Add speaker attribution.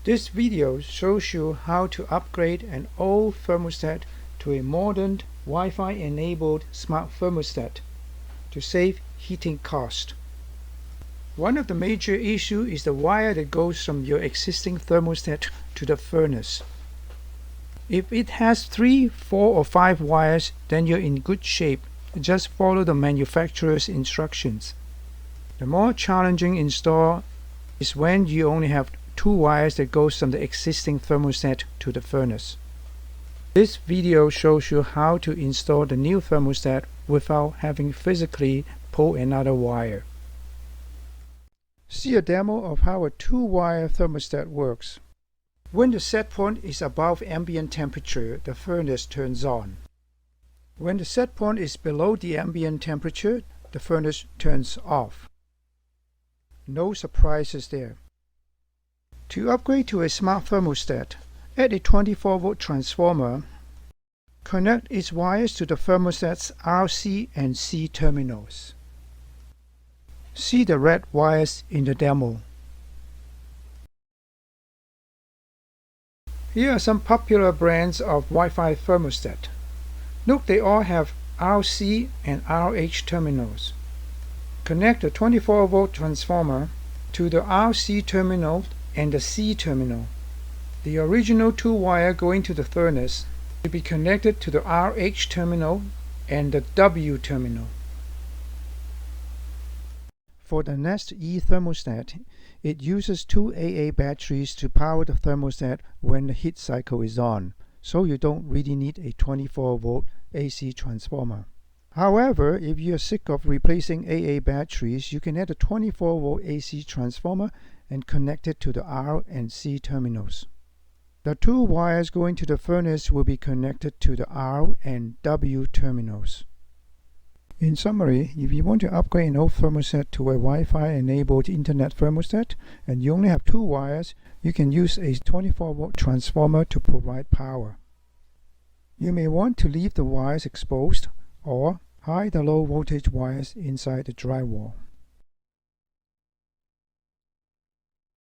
Speaker 1: This video shows you how to upgrade an old thermostat to a modern Wi-Fi enabled smart thermostat to save heating cost. One of the major issues is the wire that goes from your existing thermostat to the furnace. If it has 3, 4 or 5 wires, then you're in good shape. Just follow the manufacturer's instructions. The more challenging install is when you only have 2 wires that goes from the existing thermostat to the furnace. This video shows you how to install the new thermostat without having physically pull another wire. See a demo of how a 2-wire thermostat works. When the set point is above ambient temperature, the furnace turns on. When the set point is below the ambient temperature, the furnace turns off. No surprises there. To upgrade to a smart thermostat, add a 24-volt transformer. Connect its wires to the thermostat's RC and C terminals. See the red wires in the demo. Here are some popular brands of Wi-Fi thermostat. Note they all have RC and RH terminals. Connect the 24-volt transformer to the RC terminal and the C terminal. The original 2-wire going to the furnace will be connected to the RH terminal and the W terminal. For the Nest E thermostat, it uses 2 AA batteries to power the thermostat when the heat cycle is on, so you don't really need a 24-volt AC transformer. However, if you are sick of replacing AA batteries, you can add a 24-volt AC transformer and connect it to the R and C terminals. The 2 wires going to the furnace will be connected to the R and W terminals. In summary, if you want to upgrade an old thermostat to a Wi-Fi enabled internet thermostat and you only have 2 wires, you can use a 24-volt transformer to provide power. You may want to leave the wires exposed or hide the low voltage wires inside the drywall.